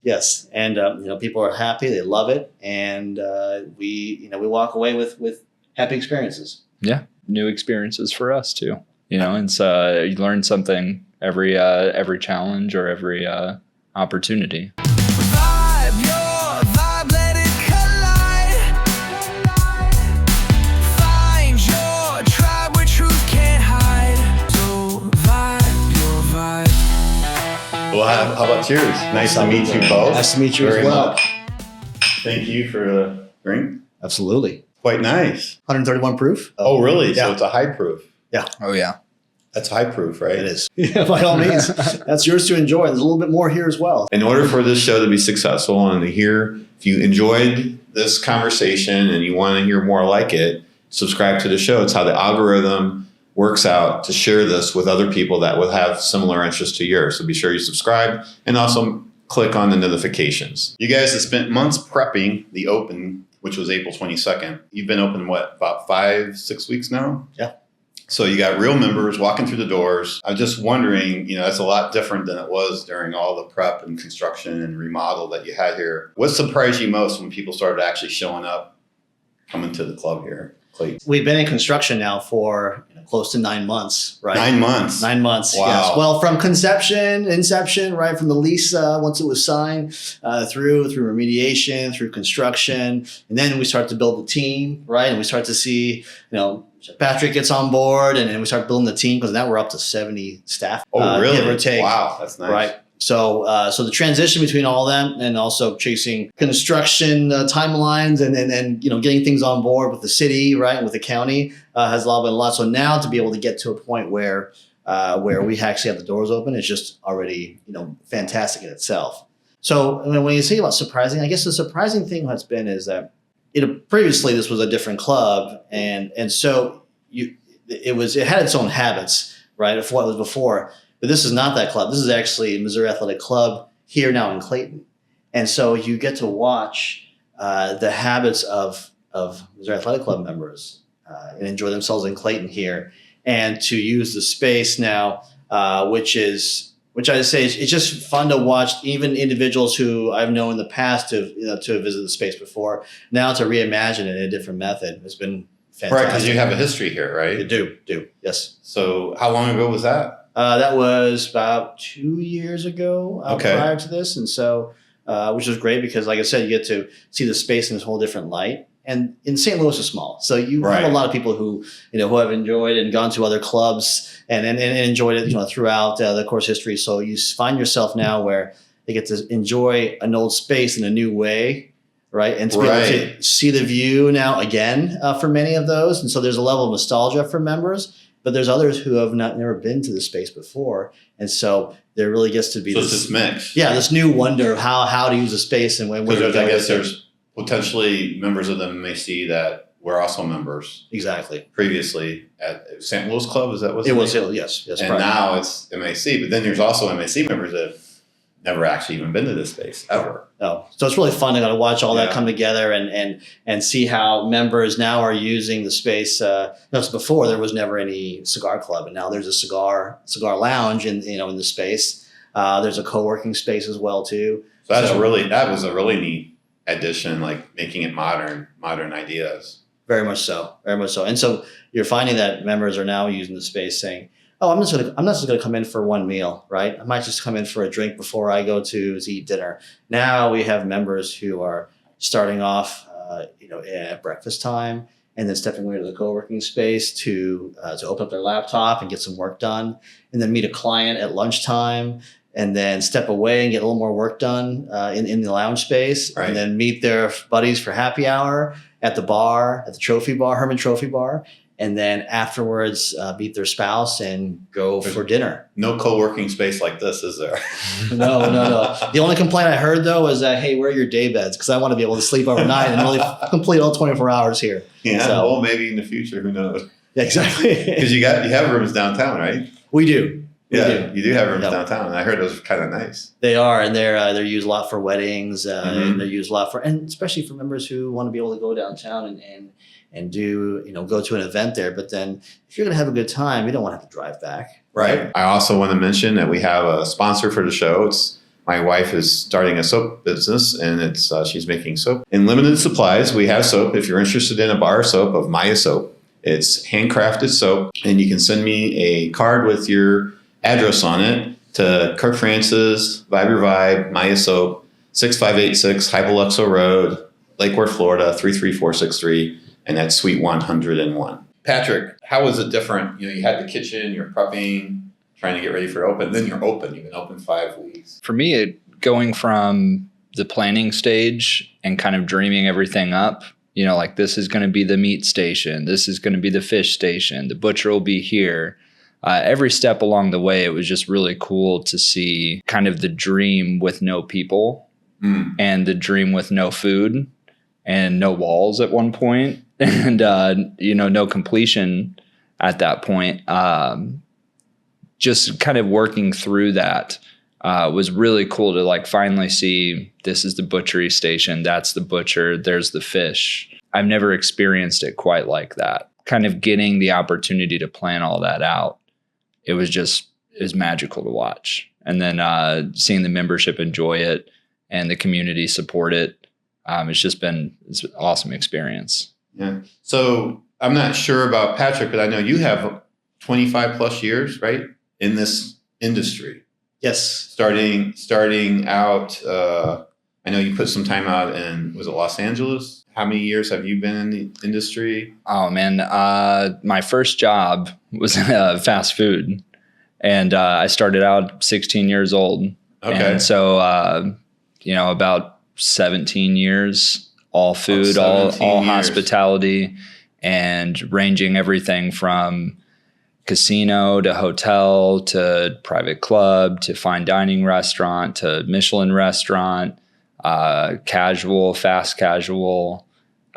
Yes, and people are happy; they love it, and we walk away with happy experiences. Yeah, new experiences for us too. And so you learn something every challenge or every opportunity. Vibe, your vibe, let it collide. Find your tribe where truth can't hide. So vibe, your vibe. Well, how about cheers? Nice to meet you both. Nice to meet you very as well. much. Thank you for the drink. Absolutely. Quite nice. 131 proof. Oh, really? Yeah. So it's a high proof. Yeah. Oh yeah. That's high proof, right? It is. Yeah, by all means. That's yours to enjoy. There's a little bit more here as well. In order for this show to be successful and to hear, if you enjoyed this conversation and you want to hear more like it, subscribe to the show. It's how the algorithm works out to share this with other people that will have similar interests to yours. So be sure you subscribe and also click on the notifications. You guys have spent months prepping the open, which was April 22nd. You've been open, about 5-6 weeks now? Yeah. So you got real members walking through the doors. I'm just wondering, that's a lot different than it was during all the prep and construction and remodel that you had here. What surprised you most when people started actually showing up, coming to the club here, Clayton? We've been in construction now for close to 9 months, right? 9 months. 9 months. Wow. Yes. Well, from inception, right, from the lease once it was signed, through remediation, through construction, and then we start to build the team, right, and we start to see, Chef Patrick gets on board, and then we start building the team because now we're up to 70 staff. Oh, really? Give or take. Wow, that's nice. Right. So the transition between all of them and also chasing construction timelines and getting things on board with the city, right, and with the county has been a lot. So now to be able to get to a point where we actually have the doors open is just already fantastic in itself. So when you say about surprising, I guess the surprising thing has been is that previously this was a different club and so it had its own habits, right, of what was before. But this is not that club. This is actually Missouri Athletic Club here now in Clayton. And so you get to watch the habits of Missouri Athletic Club members and enjoy themselves in Clayton here. And to use the space now, which I say it's just fun to watch even individuals who I've known in the past to visit the space before, now to reimagine it in a different method has been fantastic. Right, because you have a history here, right? You do, yes. So how long ago was that? That was about 2 years ago prior to this. And so, which was great because, like I said, you get to see the space in this whole different light. And in St. Louis is small. So you have a lot of people who have enjoyed it and gone to other clubs and enjoyed it, throughout the course history. So you find yourself now where they get to enjoy an old space in a new way, right? And to be able to see the view now again for many of those. And so there's a level of nostalgia for members. But there's others who have never been to the space before. And so there really gets to be this mix. Yeah, this new wonder of how to use a space and when I guess there's potentially members of the MAC that were also members. Exactly. Previously at St. Louis Club, is that what it was? Yes. And now it's MAC. But then there's also MAC members that have never actually even been to this space ever. Oh, so it's really fun to watch all that come together and see how members now are using the space. Before there was never any cigar club, and now there's a cigar lounge in the space. There's a co-working space as well too. So that was a really neat addition, like making it modern ideas. Very much so. And so you're finding that members are now using the space saying, oh, I'm not just gonna come in for one meal, right? I might just come in for a drink before I go to eat dinner. Now we have members who are starting off, at breakfast time, and then stepping away to the co-working space to open up their laptop and get some work done, and then meet a client at lunchtime, and then step away and get a little more work done in the lounge space, and then meet their buddies for happy hour at the bar, at the Herman Trophy Bar. And then afterwards, meet their spouse and go for dinner. No co-working space like this, is there? No. The only complaint I heard, though, is that, hey, where are your day beds? Because I want to be able to sleep overnight and really complete all 24 hours here. Yeah, well, maybe in the future, who knows? Yeah, exactly. Because you have rooms downtown, right? We do. You do have rooms downtown. I heard those are kind of nice. They are, and they're used a lot for weddings, and they're used a lot and especially for members who want to be able to go downtown and do, go to an event there. But then if you're going to have a good time, you don't want to have to drive back. Right. I also want to mention that we have a sponsor for the show. It's My wife is starting a soap business, and it's she's making soap in limited supplies. We have soap. If you're interested in a bar soap of Maya Soap, it's handcrafted soap, and you can send me a card with your address on it to Kirk Francis, Vibe Your Vibe, Maya Soap, 6586 Hypoluxo Road, Lake Worth, Florida, 33463, and that's Suite 101. Patrick, how was it different? You had the kitchen, you're prepping, trying to get ready for open. Then you're open. You've been open 5 weeks. For me, going from the planning stage and kind of dreaming everything up, like this is going to be the meat station. This is going to be the fish station. The butcher will be here. Every step along the way, it was just really cool to see kind of the dream with no people and the dream with no food and no walls at one point and, no completion at that point. Just kind of working through that was really cool to finally see this is the butchery station. That's the butcher. There's the fish. I've never experienced it quite like that. Kind of getting the opportunity to plan all that out. It was magical to watch. And then seeing the membership enjoy it and the community support it. It's an awesome experience. Yeah. So I'm not sure about Patrick, but I know you have 25 plus years, right, in this industry. Yes. Starting out, I know you put some time out in, was it Los Angeles? How many years have you been in the industry? Oh, man. My first job was fast food. And I started out 16 years old. Okay. And so, about 17 years, all food, all hospitality, and ranging everything from casino to hotel to private club to fine dining restaurant to Michelin restaurant, casual, fast casual,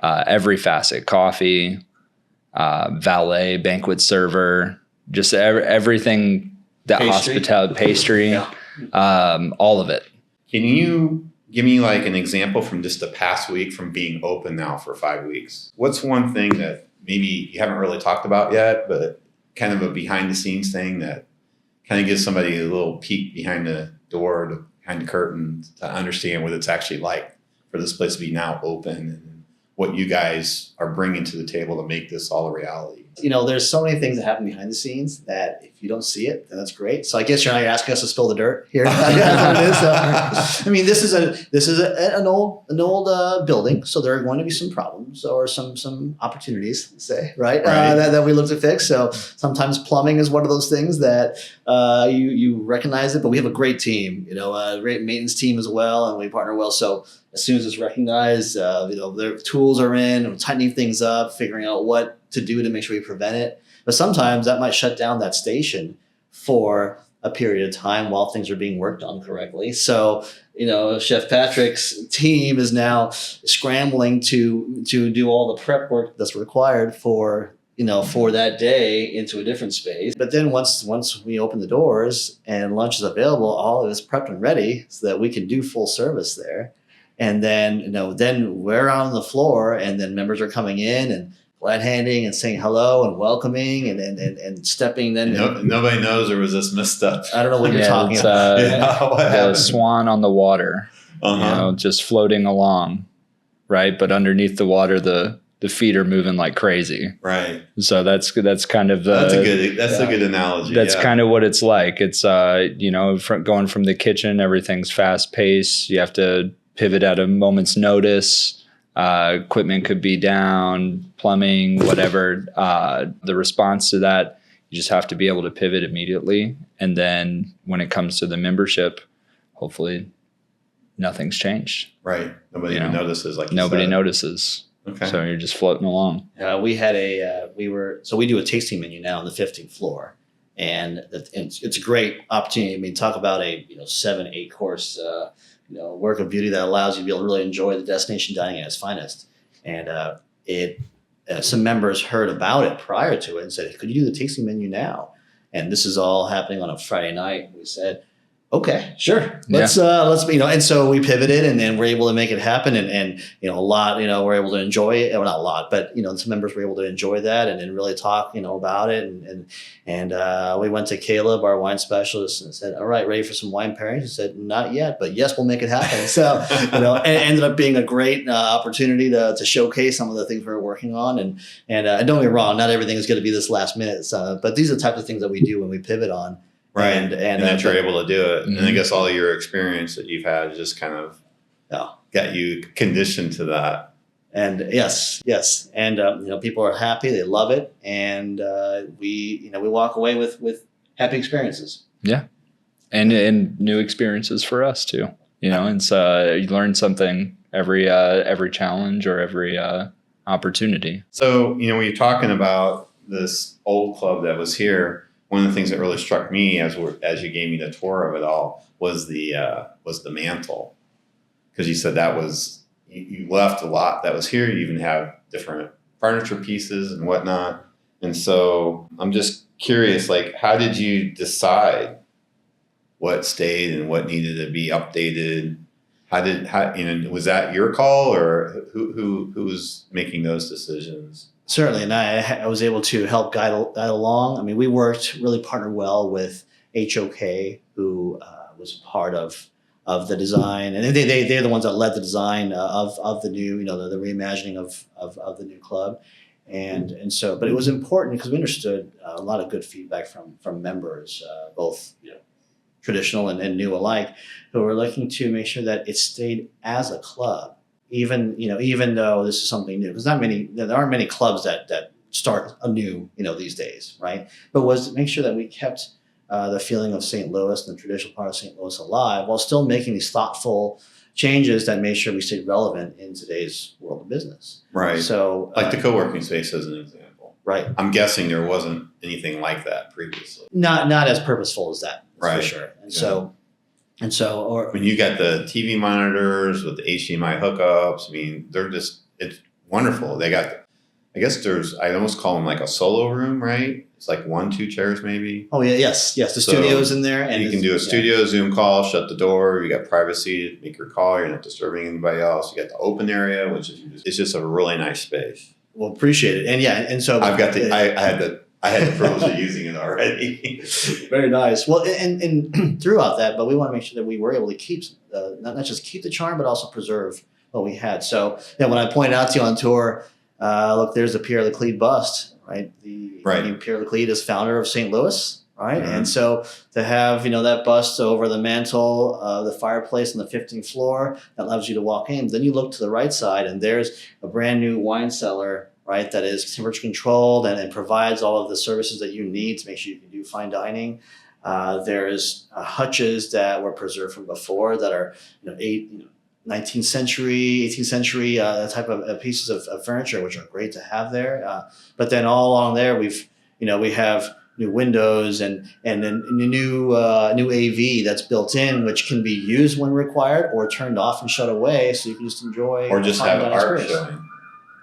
every facet, coffee, valet, banquet server, just everything that hospitality, pastry, all of it. Can you give me an example from just the past week from being open now for 5 weeks? What's one thing that maybe you haven't really talked about yet, but kind of a behind the scenes thing that kind of gives somebody a little peek behind the door, behind the curtain to understand what it's actually like for this place to be now open and what you guys are bringing to the table to make this all a reality? There's so many things that happen behind the scenes that if you don't see it, then that's great. So I guess you're asking us to spill the dirt here. That's what it is. This is an old building, so there are going to be some problems or some opportunities, say, right? That we look to fix. So sometimes plumbing is one of those things that you recognize it, but we have a great team, a great maintenance team as well, and we partner well. So as soon as it's recognized, their tools are in, we're tightening things up, figuring out what to do to make sure we prevent it. But sometimes that might shut down that station for a period of time while things are being worked on correctly. So, Chef Patrick's team is now scrambling to do all the prep work that's required for that day into a different space. But then once we open the doors and lunch is available, all of it's prepped and ready so that we can do full service there. And then, then we're on the floor and then members are coming in and glad handing and saying hello and welcoming and stepping. Then nobody knows there was this misstep. I don't know what you're talking about. The swan on the water, just floating along, right? But underneath the water, the feet are moving like crazy, right? So that's kind of that's a good analogy. That's kind of what it's like. It's going from the kitchen, everything's fast paced. You have to pivot at a moment's notice. Equipment could be down, plumbing, whatever. The response to that, you just have to be able to pivot immediately. And then when it comes to the membership, hopefully nothing's changed. Right. Nobody even notices. Nobody notices. Okay. So you're just floating along. We had we do a tasting menu now on the 15th floor. And it's a great opportunity. Talk about a 7-8 course work of beauty that allows you to be able to really enjoy the destination dining at its finest. And some members heard about it prior to it and said, "Could you do the tasting menu now?" And this is all happening on a Friday night. We said, Okay, sure. Let's and so we pivoted and we're able to make it happen and a lot, we're able to enjoy it. Well, not a lot, but some members were able to enjoy that and really talk, about it. And we went to Caleb, our wine specialist, and said, all right, ready for some wine pairings? He said, not yet, but yes, we'll make it happen. So, it ended up being a great opportunity to showcase some of the things we were working on. And don't get me wrong, not everything is going to be this last minute. But these are the types of things that we do when we pivot on. Right. And that you're able to do it. Mm-hmm. And I guess all of your experience that you've had just kind of got you conditioned to that. And yes. And, people are happy. They love it. And we walk away with happy experiences. Yeah. And new experiences for us too. And so you learn something every challenge or every opportunity. So, when you're talking about this old club that was here, one of the things that really struck me as you gave me the tour of it all was the mantle, because you said that was you left a lot that was here. You even have different furniture pieces and whatnot, and so I'm just curious, like, how did you decide what stayed and what needed to be updated? Was that your call, or who was making those decisions? Certainly, and I was able to help guide along. I mean, we partnered well with HOK, who was part of the design, and they're the ones that led the design of the new, the reimagining of the new club, and so. But it was important because we understood a lot of good feedback from members, both traditional and new alike, who were looking to make sure that it stayed as a club. Even though this is something new, because there aren't many clubs that start anew, these days, right? But was to make sure that we kept the feeling of St. Louis and the traditional part of St. Louis alive, while still making these thoughtful changes that made sure we stayed relevant in today's world of business. Right. So, like the co-working space as an example. Right. I'm guessing there wasn't anything like that previously. Not as purposeful as that, right? For sure. And so, or when you got the TV monitors with the HDMI hookups, I mean, it's wonderful. They got, I almost call them like a solo room, right? It's like 1-2 chairs maybe. Oh yeah, yes. The studio's in there, and you can do a studio Zoom call, shut the door. You got privacy, make your call. You're not disturbing anybody else. You got the open area, which it's just a really nice space. Well, appreciate it, and so I've got I had the privilege of using it already. Very nice. Well, and throughout that, but we want to make sure that we were able to keep not just keep the charm, but also preserve what we had. So when I pointed out to you on tour, look, there's the Pierre Leclerc bust, right? Pierre Leclerc is founder of St. Louis, right? Mm-hmm. And so to have that bust over the mantle, the fireplace on the 15th floor, that allows you to walk in. Then you look to the right side, and there's a brand new wine cellar, right, that is temperature controlled and provides all of the services that you need to make sure you can do fine dining. There's hutches that were preserved from before that are 19th century, 18th century type of pieces of furniture, which are great to have there. But then all along there, we have new windows and then new AV that's built in, which can be used when required or turned off and shut away, so you can just enjoy or just have art showing.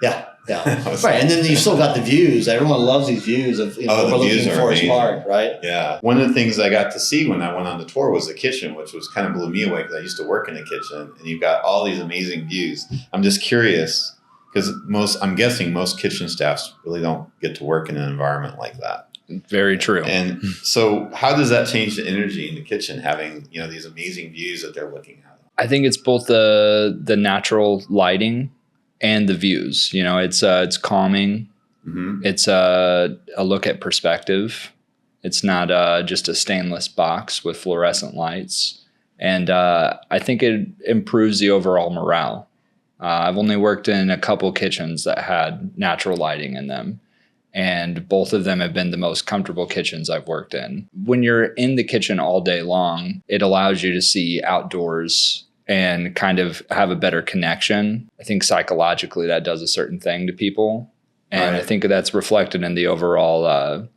Yeah. Right. And then you've still got the views. Everyone loves these views of overlooking Forest Park, right? Yeah. One of the things I got to see when I went on the tour was the kitchen, which was kind of blew me away because I used to work in a kitchen, and you've got all these amazing views. I'm just curious because I'm guessing most kitchen staffs really don't get to work in an environment like that. Very true. And so how does that change the energy in the kitchen, having, these amazing views that they're looking at? I think it's both the natural lighting and the views. It's calming. Mm-hmm. It's a look at perspective. It's not just a stainless box with fluorescent lights. And I think it improves the overall morale. I've only worked in a couple kitchens that had natural lighting in them, and both of them have been the most comfortable kitchens I've worked in. When you're in the kitchen all day long, it allows you to see outdoors and kind of have a better connection. I think psychologically that does a certain thing to people. And right. I think that's reflected in the overall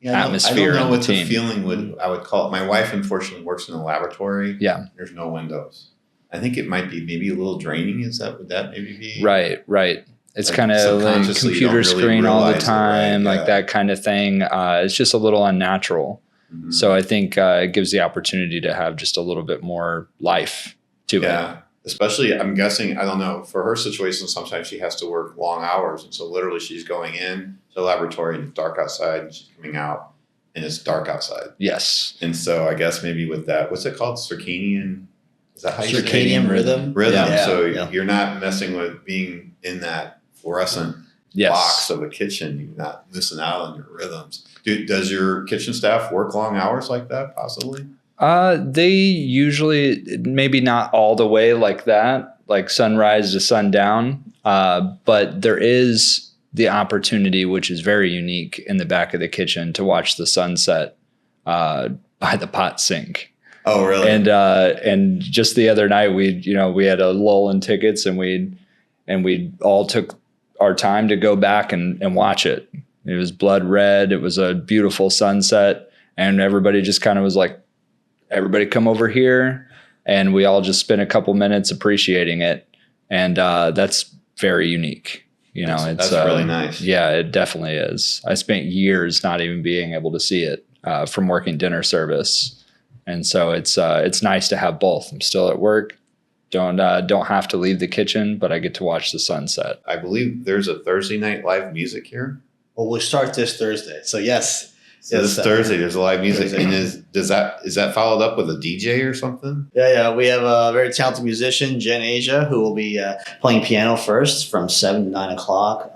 atmosphere. I don't know what the feeling I would call it. My wife, unfortunately, works in the laboratory. Yeah. There's no windows. I think it might be maybe a little draining. Would that maybe be? Right. It's like kind of like computer screen all the time, like that kind of thing. It's just a little unnatural. Mhm. So I think it gives the opportunity to have just a little bit more life to it. Yeah. Especially, I'm guessing, I don't know, for her situation, sometimes she has to work long hours. And so literally she's going in to the laboratory and it's dark outside and she's coming out and it's dark outside. Yes. And so I guess maybe with that, what's it called? Circadian? Is that how you say it? Circadian rhythm. Rhythm. Yeah. So Yeah. you're not messing with being in that fluorescent Yes. box of a kitchen. You're not missing out on your rhythms. Does your kitchen staff work long hours like that, possibly? They usually, maybe not all the way like that, like sunrise to sundown. But there is the opportunity, which is very unique in the back of the kitchen, to watch the sunset by the pot sink. Oh, really? And just the other night, we had a lull in tickets, and we all took our time to go back and watch it. It was blood red. It was a beautiful sunset, and everybody just kind of was like, everybody come over here, and we all just spent a couple minutes appreciating it. And that's very unique. That's really nice. Yeah, it definitely is. I spent years not even being able to see it from working dinner service. And so it's nice to have both. I'm still at work. Don't have to leave the kitchen, but I get to watch the sunset. I believe there's a Thursday night live music here. Well, we'll start this Thursday. So yes. So Yes, this Thursday there's a live music, Thursday. and is that followed up with a DJ or something? Yeah. We have a very talented musician, Jen Asia, who will be playing piano first from 7 to 9 o'clock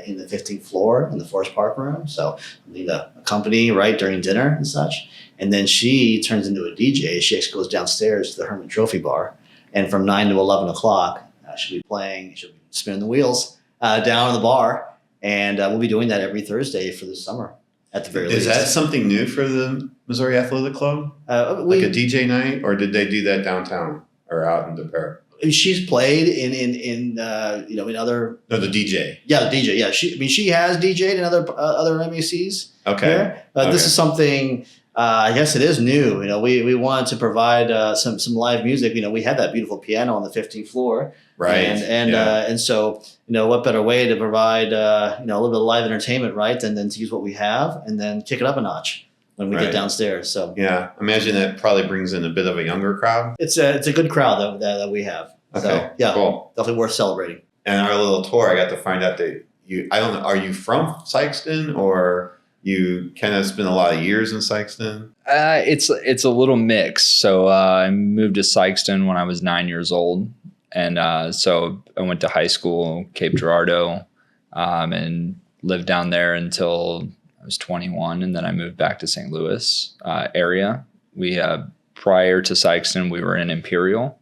in the 15th floor in the Forest Park room. So we'll need a company right during dinner and such. And then she turns into a DJ. She actually goes downstairs to the Herman Trophy Bar. And from 9 to 11 o'clock, she'll be playing, she'll be spinning the wheels down in the bar. And we'll be doing that every Thursday for the summer. At the very least. Is that something new for the Missouri Athletic Club? Like a DJ night, or did they do that downtown or out in DePere? She's played in other. No, the DJ. Yeah, the DJ. Yeah, she has DJ'd in other MACs. Okay. Here. This is something. I guess it is new. We wanted to provide some live music. We had that beautiful piano on the 15th floor. Right. And so what better way to provide a little bit of live entertainment, right? And then to use what we have and then kick it up a notch when we get downstairs. So yeah, imagine that probably brings in a bit of a younger crowd. it's a good crowd that we have. Okay, So yeah, cool. definitely worth celebrating. And our little tour, I got to find out that I don't know, are you from Sykeston, or you kind of spent a lot of years in Sykeston? It's a little mixed. So I moved to Sykeston when I was 9 years old. And so I went to high school, Cape Girardeau, and lived down there until I was 21. And then I moved back to St. Louis area. We prior to Sykeston, we were in Imperial.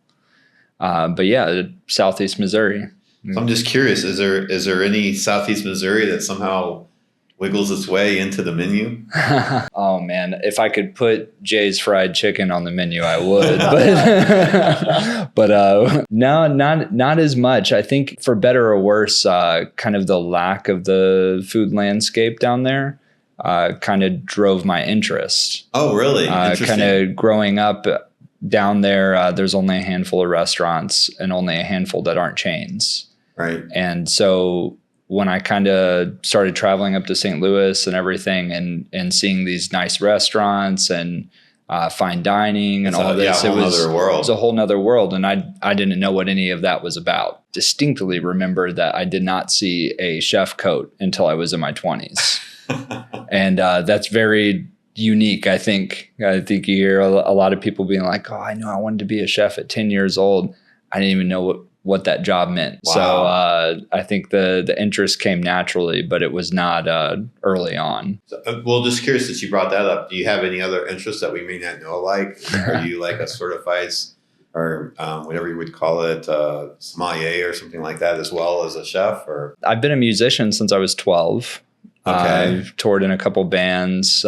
But yeah, Southeast Missouri. So I'm just curious, is there any Southeast Missouri that somehow wiggles its way into the menu? Oh man, if I could put Jay's fried chicken on the menu, I would. But no, not as much. I think for better or worse, kind of the lack of the food landscape down there kind of drove my interest. Oh, really? Interesting. Kind of growing up down there, there's only a handful of restaurants and only a handful that aren't chains. Right. And so when I kind of started traveling up to St. Louis and everything and seeing these nice restaurants and fine dining and all this, it was a whole nother world. And I didn't know what any of that was about. Distinctly remember that I did not see a chef coat until I was in my 20s. And that's very unique. I think you hear a lot of people being like, oh, I know I wanted to be a chef at 10 years old. I didn't even know what that job meant. Wow. So I think the interest came naturally, but it was not early on. So, well, just curious that you brought that up. Do you have any other interests that we may not know? Like, are you like a certified or whatever you would call it, sommelier or something like that, as well as a chef? Or I've been a musician since I was 12. Okay. I've toured in a couple bands,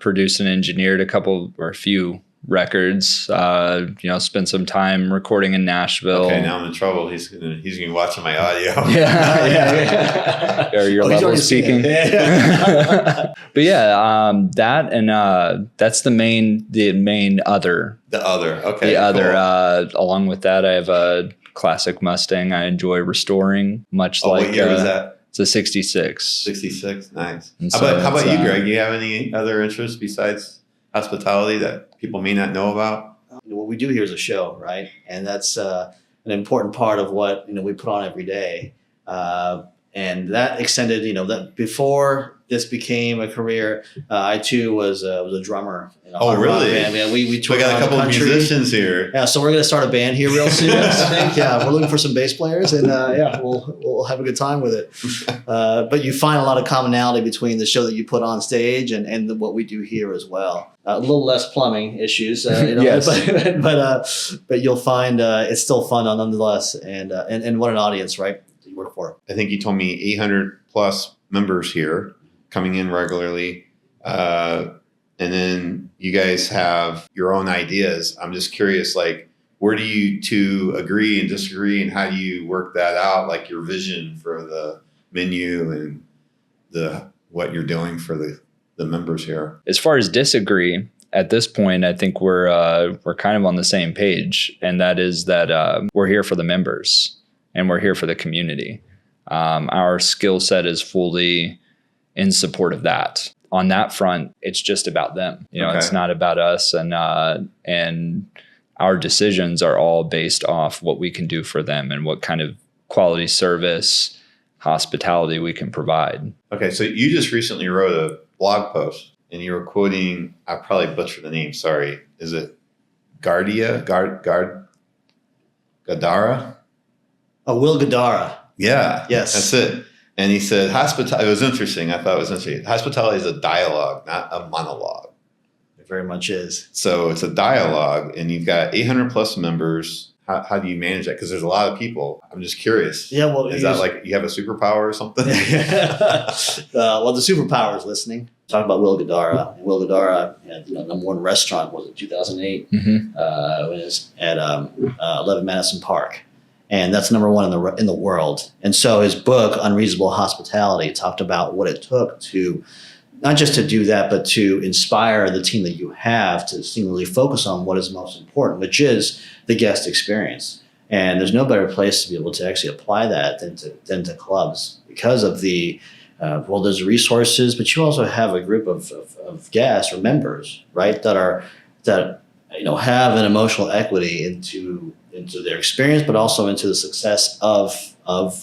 produced and engineered a few records, spent some time recording in Nashville. Okay, now I'm in trouble. He's gonna be watching my audio. Yeah. Are your levels speaking? Yeah. But yeah, that and that's the main other. The other. Okay. The other. Cool. Along with that, I have a classic Mustang I enjoy restoring, much like. What year was that? It's a 66. 66. Nice. And How so about it's, you, Greg? You have any other interests besides hospitality that people may not know about? What we do here is a show, right? And that's an important part of what we put on every day. And that extended, that before this became a career, I too was a drummer. Oh, really? Band. Man, we toured got a around couple the of country. musicians here. Yeah, so we're gonna start a band here real soon. I think. Yeah, we're looking for some bass players, and we'll have a good time with it. But you find a lot of commonality between the show that you put on stage and what we do here as well. A little less plumbing issues, Yes. but you'll find it's still fun nonetheless, and what an audience, right? That you work for. I think you told me 800 plus members here coming in regularly. And then you guys have your own ideas. I'm just curious, like, where do you two agree and disagree, and how do you work that out? Like your vision for the menu and what you're doing for the members here. As far as disagree, at this point, I think we're kind of on the same page, and that is that we're here for the members and we're here for the community. Our skill set is fully in support of that. On that front, it's just about them. Okay. It's not about us, and our decisions are all based off what we can do for them and what kind of quality service, hospitality we can provide. Okay, so you just recently wrote a blog post, and you were quoting, I probably butchered the name, sorry. Is it Gadara? Will Gadara. Yeah. Yes. That's it. And he said, it was interesting. I thought it was interesting. Hospitality is a dialogue, not a monologue. It very much is. So it's a dialogue, and you've got 800 plus members. How do you manage that? Because there's a lot of people. I'm just curious. Yeah, well, is that like you have a superpower or something? Well, the superpower is listening. Talk about Will Gadara. Will Gadara had number one restaurant, was it 2008? Mm-hmm. It was at 11 Madison Park. And that's number one in the world. And so his book, Unreasonable Hospitality, talked about what it took to not just to do that, but to inspire the team that you have to singularly focus on what is most important, which is the guest experience. And there's no better place to be able to actually apply that than to clubs, because of the there's resources, but you also have a group of guests or members, right, that have an emotional equity into their experience, but also into the success of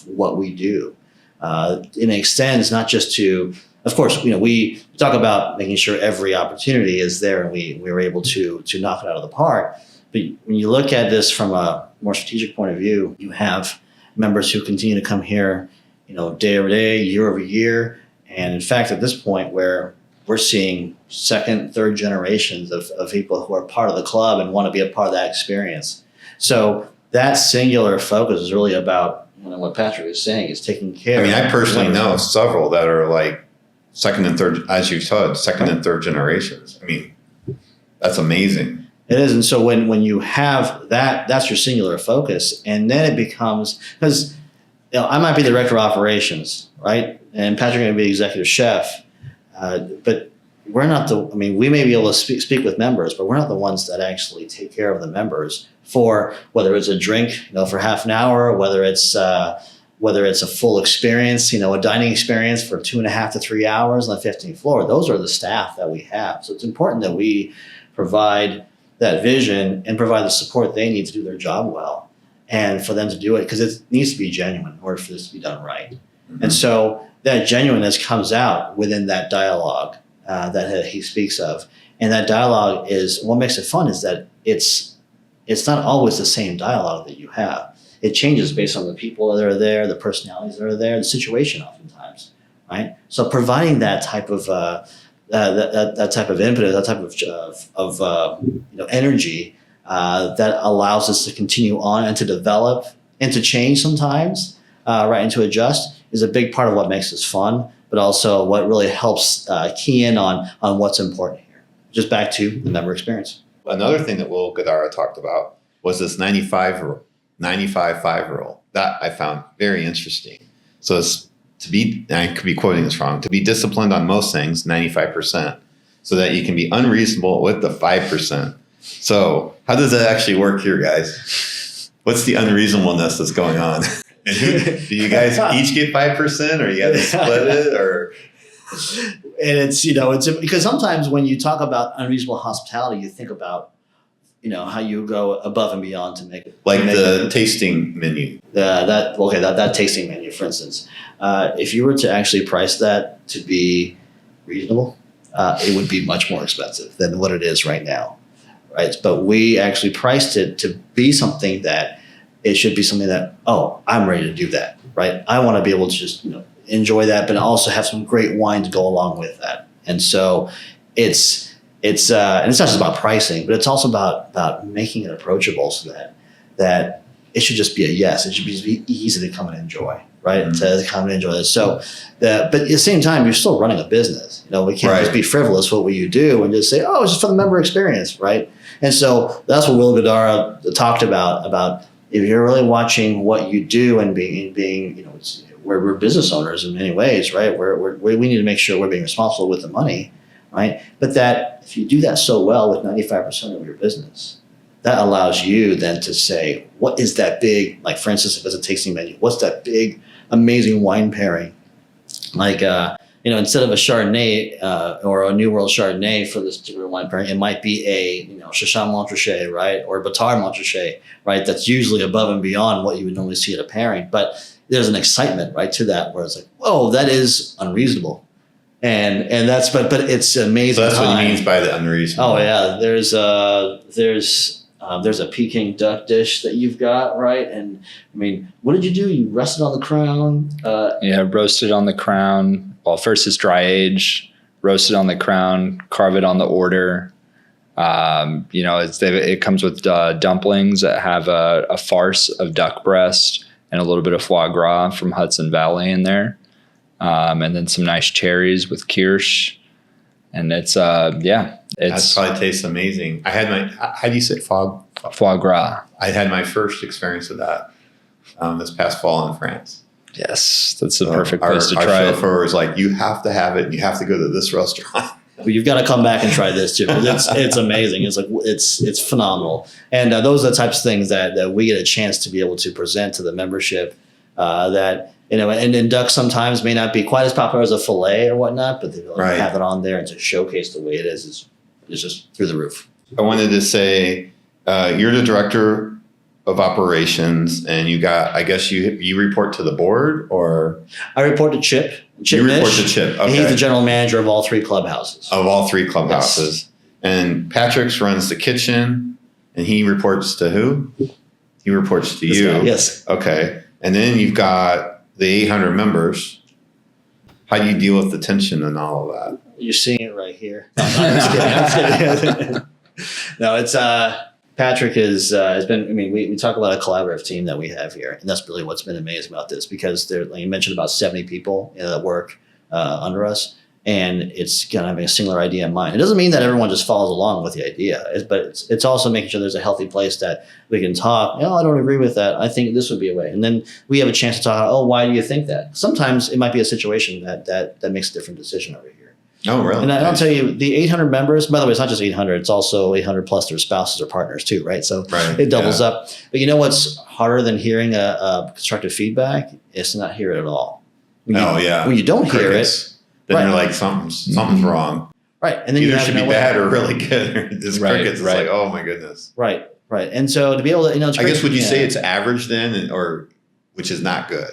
what we do. It extends not just to, of course, we talk about making sure every opportunity is there and we were able to knock it out of the park. But when you look at this from a more strategic point of view, you have members who continue to come here, day over day, year over year. And in fact, at this point where we're seeing second, third generations of people who are part of the club and want to be a part of that experience. So that singular focus is really about what Patrick is saying, is taking care. I mean, I personally know several that are like second and third, as you said, second and third generations. I mean, that's amazing. It is. And so when you have that, that's your singular focus. And then it becomes, because I might be the director of operations, right? And Patrick may be executive chef. But we're not we may be able to speak with members, but we're not the ones that actually take care of the members for whether it's a drink, for half an hour, whether it's a full experience, a dining experience for 2.5 to 3 hours on the 15th floor. Those are the staff that we have. So it's important that we provide that vision and provide the support they need to do their job well, and for them to do it, because it needs to be genuine in order for this to be done right. Mm-hmm. And so that genuineness comes out within that dialogue that he speaks of. And that dialogue is, what makes it fun is that it's not always the same dialogue that you have. It changes based on the people that are there, the personalities that are there, the situation oftentimes, right? So providing that type of that type of input, that type of energy that allows us to continue on and to develop and to change sometimes, right, and to adjust, is a big part of what makes this fun, but also what really helps key in on what's important here. Just back to the member experience. Another thing that Will Gadara talked about was this 95-5 rule. That I found very interesting. So it's and I could be quoting this wrong, to be disciplined on most things, 95%, so that you can be unreasonable with the 5%. So how does that actually work here, guys? What's the unreasonableness that's going on? And do you guys each get 5%, or you got to split it, or? it's, it's because sometimes when you talk about unreasonable hospitality, you think about, how you go above and beyond to make it. Like the tasting menu. That tasting menu, for instance, if you were to actually price that to be reasonable, it would be much more expensive than what it is right now, right? But we actually priced it to be something that it should be something that, I'm ready to do that, right? I want to be able to just, enjoy that, but also have some great wine to go along with that. And so it's and it's not just about pricing, but it's also about making it approachable so that it should just be a yes. It should be easy to come and enjoy, right? Mm-hmm. To come and enjoy this. So, but at the same time, you're still running a business. We can't just be frivolous with what you do and just say, it's just for the member experience, right? And so that's what Will Vidara talked about if you're really watching what you do and being we're business owners in many ways, right? We need to make sure we're being responsible with the money, right? But that if you do that so well with 95% of your business, that allows you then to say, what is that big, like for instance, if it's a tasting menu, what's that big, amazing wine pairing? Like, instead of a Chardonnay or a New World Chardonnay for this particular wine pairing, it might be a, Chacham Montrachet, right? Or a Batard Montrachet, right? That's usually above and beyond what you would normally see at a pairing. But there's an excitement, right, to that where it's like, whoa, that is unreasonable. And that's, but it's amazing. So that's what he means by the unreasonable. Oh yeah. There's a Peking duck dish that you've got, right? And I mean, what did you do? You rested on the crown? Roasted on the crown. Well, first it's dry age, roasted on the crown, carve it on the order. It comes with dumplings that have a farce of duck breast and a little bit of foie gras from Hudson Valley in there. And then some nice cherries with kirsch. And it's that probably tastes amazing. I had how do you say foie gras. I had my first experience with that this past fall in France. Yes, that's the perfect place to try it. Our it. chauffeur was like, you have to have it and you have to go to this restaurant. Well, you've got to come back and try this too. It's amazing. It's like it's phenomenal. And those are the types of things that we get a chance to be able to present to the membership and duck sometimes may not be quite as popular as a fillet or whatnot, but they really have it on there and to showcase the way it is just through the roof. I wanted to say, you're the director of operations, and I guess you report to the board, or I report to Chip. You report to Chip. Okay. He's the general manager of all three clubhouses. Yes. And Patrick's runs the kitchen, and he reports to who? He reports to you. Yes. Okay. And then you've got the 800 members. How do you deal with the tension and all of that? You're seeing it right here. No, I'm just kidding. No, it's Patrick has been. I mean, we talk about a collaborative team that we have here, and that's really what's been amazing about this because like you mentioned, about 70 people that work under us, and it's kind of having a singular idea in mind. It doesn't mean that everyone just follows along with the idea, but it's also making sure there's a healthy place that we can talk. I don't agree with that. I think this would be a way, and then we have a chance to talk. Why do you think that? Sometimes it might be a situation that makes a different decision over here. Oh, really? And I'll tell you, the 800 members, by the way, it's not just 800, it's also 800 plus their spouses or partners too, right? So it doubles up. But you know what's harder than hearing a constructive feedback is to not hear it at all. When you don't hear it, then you're like, something's wrong. Right. And then either should be bad or really good. Or this crickets is like, oh my goodness. Right. And so to be able to, it's I guess, would you say it's average then, or which is not good?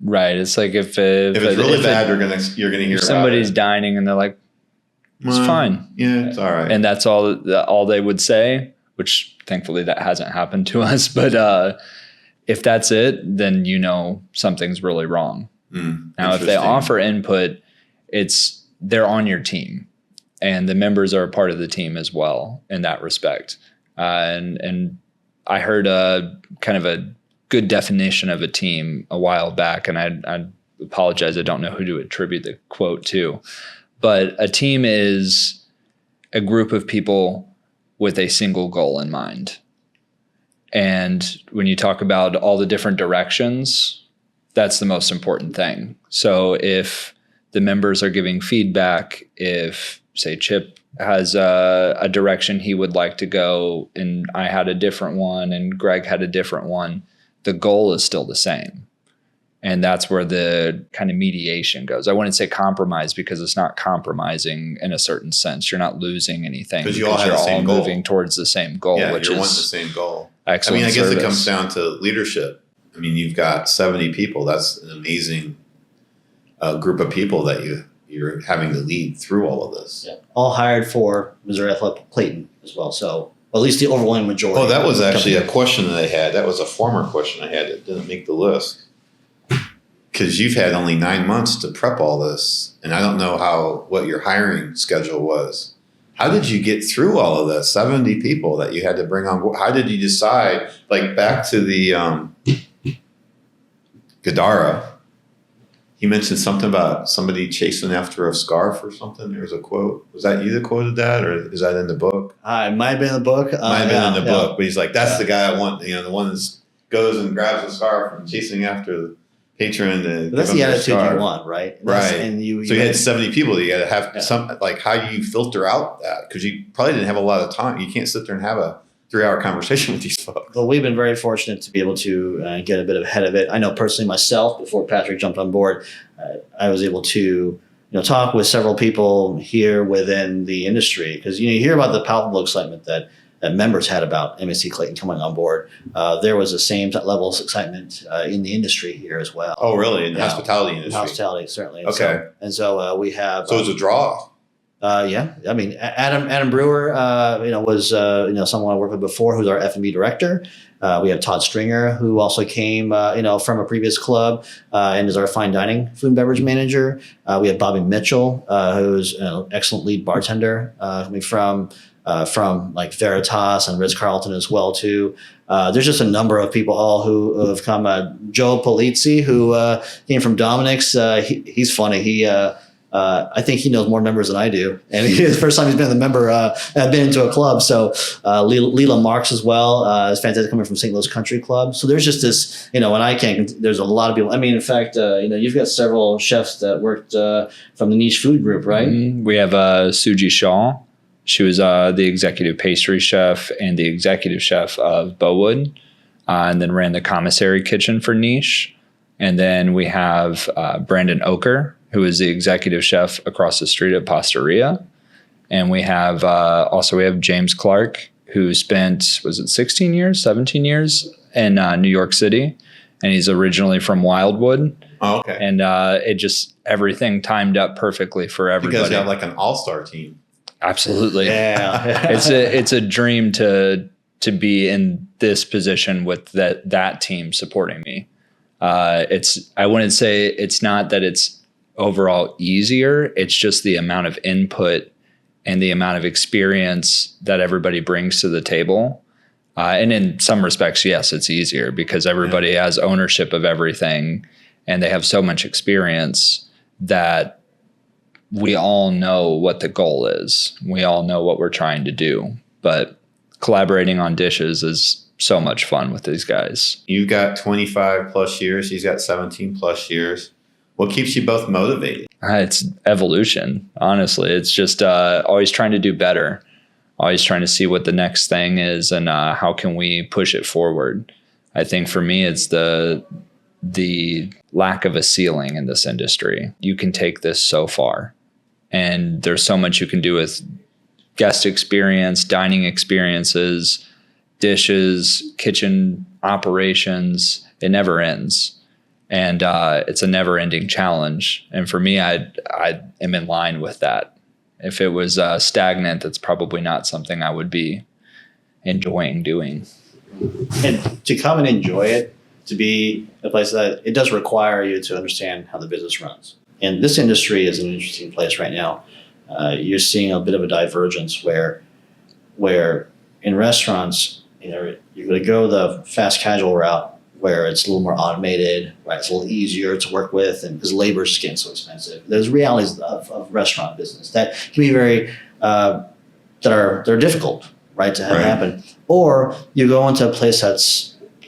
Right. It's like if it's really bad, you're gonna hear about somebody's dining and they're like, it's fine. Yeah, it's all right. And that's all they would say, which thankfully that hasn't happened to us. But if that's it, then something's really wrong. Now, if they offer input, they're on your team, and the members are a part of the team as well in that respect. And I heard kind of a good definition of a team a while back, and I apologize, I don't know who to attribute the quote to, but a team is a group of people with a single goal in mind. And when you talk about all the different directions, that's the most important thing. So if the members are giving feedback, if say Chip has a direction he would like to go and I had a different one and Greg had a different one, the goal is still the same. And that's where the kind of mediation goes. I wouldn't say compromise because it's not compromising in a certain sense. You're not losing anything because you all have the same goal. Moving towards the same goal, yeah, which you're is wanting the same goal. Excellent. I mean, I guess service. it comes down to leadership. I mean, you've got 70 people. That's an amazing group of people that you're having to lead through all of this. Yeah. All hired for Missouri Athletic Clayton as well. So at least the overwhelming majority. Oh, that was actually a question that I had. That was a former question I had that didn't make the list. Because you've had only 9 months to prep all this, and I don't know what your hiring schedule was. How did you get through all of this? 70 people that you had to bring on board. How did you decide? Like back to the Gadara, he mentioned something about somebody chasing after a scarf or something. There was a quote. Was that you that quoted that, or is that in the book? It might have been in the book. Might have been in the book, but he's like, that's the guy I want. The one that goes and grabs a scarf and chasing after the patron. But that's the attitude you want, right? Right. And you had 70 people. You got to have some, like, how do you filter out that? Because you probably didn't have a lot of time. You can't sit there and have a 3-hour conversation with these folks. Well, we've been very fortunate to be able to get a bit ahead of it. I know personally myself, before Patrick jumped on board, I was able to talk with several people here within the industry, because you hear about the palpable excitement that members had about MSC Clayton coming on board. There was the same level of excitement in the industry here as well. Oh, really? In the hospitality industry? Hospitality, certainly. Okay. So we have... So it's a draw. Yeah. I mean, Adam Brewer, was someone I worked with before, who's our F&B director. We have Todd Stringer, who also came, from a previous club and is our fine dining food and beverage manager. We have Bobby Mitchell, who's an excellent lead bartender, coming from like Veritas and Ritz-Carlton as well too. There's just a number of people all who have come. Joe Polizzi, who came from Dominic's. He's funny. I think he knows more members than I do, and it's the first time he's been a member. I've been into a club. So Leela Marks as well is fantastic, coming from St. Louis Country Club. So there's just this, and I can't. There's a lot of people. I mean, in fact, you've got several chefs that worked from the niche food group, right? Mm-hmm. We have Suji Shaw. She was the executive pastry chef and the executive chef of Bowood, and then ran the commissary kitchen for Niche. And then we have Brandon Oker, who is the executive chef across the street at Pastaria. And we have James Clark, who spent, 17 years in New York City. And he's originally from Wildwood. Oh, okay. And everything timed up perfectly for everybody. Because you have like an all-star team. Absolutely. Yeah. It's a dream to be in this position with that team supporting me. I wouldn't say it's not that it's overall easier. It's just the amount of input and the amount of experience that everybody brings to the table. And in some respects, yes, it's easier because everybody has ownership of everything and they have so much experience that we all know what the goal is. We all know what we're trying to do, but collaborating on dishes is so much fun with these guys. You've got 25 plus years. He's got 17 plus years. What keeps you both motivated? It's evolution. Honestly, it's just always trying to do better, always trying to see what the next thing is and how can we push it forward. I think for me, it's the lack of a ceiling in this industry. You can take this so far. And there's so much you can do with guest experience, dining experiences, dishes, kitchen operations. It never ends. And it's a never ending challenge. And for me, I am in line with that. If it was stagnant, that's probably not something I would be enjoying doing. And to come and enjoy it, to be a place that it does require you to understand how the business runs. And this industry is an interesting place right now. You're seeing a bit of a divergence where in restaurants, you're going to go the fast casual route where it's a little more automated, right? It's a little easier to work with, and because labor is just getting so expensive. There's realities of restaurant business that can be very they're difficult, right, to have happen. Or you go into a place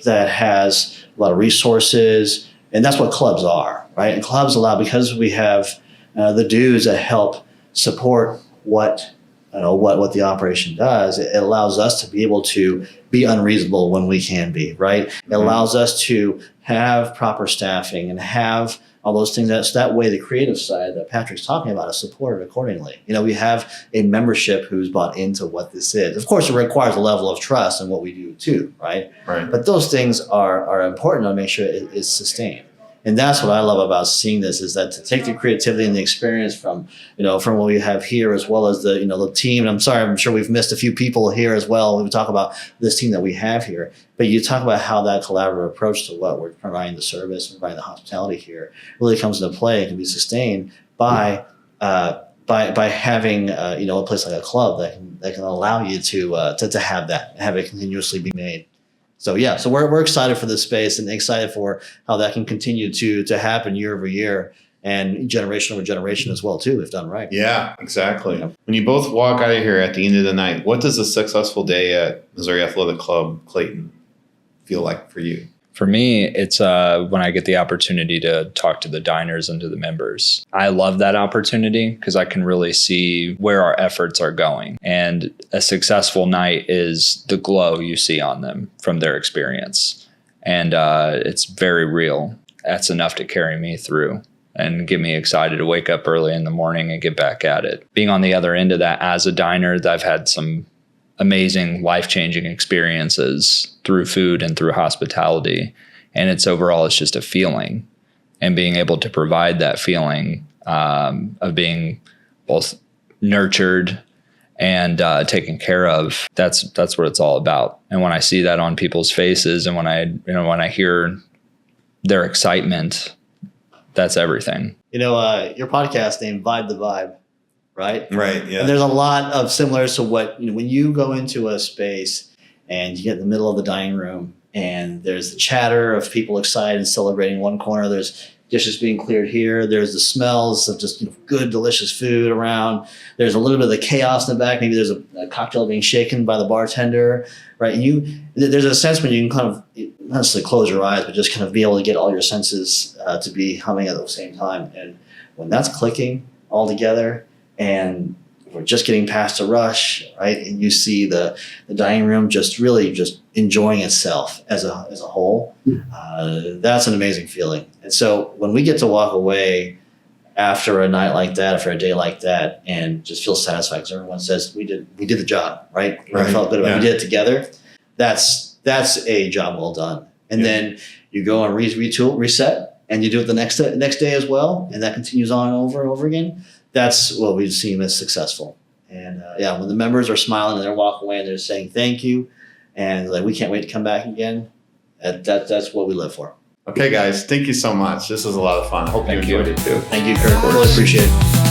that has a lot of resources, and that's what clubs are, right? And clubs allow, because we have the dues that help support what what the operation does, it allows us to be able to be unreasonable when we can be, right? It allows us to have proper staffing and have all those things. So that way the creative side that Patrick's talking about is supported accordingly. We have a membership who's bought into what this is. Of course, it requires a level of trust in what we do too, right? Right. But those things are important to make sure it is sustained. And that's what I love about seeing this, is that to take the creativity and the experience from what we have here, as well as the team. And I'm sure we've missed a few people here as well when we talk about this team that we have here. But you talk about how that collaborative approach to what we're providing the service and providing the hospitality here really comes into play and can be sustained by having a place like a club that can allow you to have it continuously be made. So we're excited for this space and excited for how that can continue to happen year over year and generation over generation as well too, if done right. Yeah, exactly. When you both walk out of here at the end of the night, what does a successful day at Missouri Athletic Club Clayton feel like for you? For me, it's when I get the opportunity to talk to the diners and to the members. I love that opportunity because I can really see where our efforts are going. And a successful night is the glow you see on them from their experience. And it's very real. That's enough to carry me through and get me excited to wake up early in the morning and get back at it. Being on the other end of that as a diner, I've had some amazing life-changing experiences through food and through hospitality. And it's just a feeling, and being able to provide that feeling of being both nurtured and taken care of. That's what it's all about. And when I see that on people's faces, and when I hear their excitement, that's everything. Your podcast named Vibe the Vibe. Right? Right. Yeah. And there's a lot of similars to what, when you go into a space and you get in the middle of the dining room and there's the chatter of people excited and celebrating one corner, there's dishes being cleared here, there's the smells of just good, delicious food around, there's a little bit of the chaos in the back, maybe there's a cocktail being shaken by the bartender, right? And there's a sense when you can kind of, not necessarily close your eyes, but just kind of be able to get all your senses to be humming at the same time. And when that's clicking all together, and we're just getting past a rush, right? And you see the dining room just really just enjoying itself as a whole. That's an amazing feeling. And so when we get to walk away after a night like that, after a day like that, and just feel satisfied because everyone says we did the job, right? We felt good about it. We did it together. That's a job well done. And then you go and retool, reset, and you do it the next day as well, and that continues on over and over again. That's what we've seen as successful. And when the members are smiling and they're walking away and they're saying thank you, and we can't wait to come back again, that's what we live for. Okay, guys, thank you so much. This was a lot of fun. Hope you enjoyed it too. Thank you, Kirk. Really appreciate it.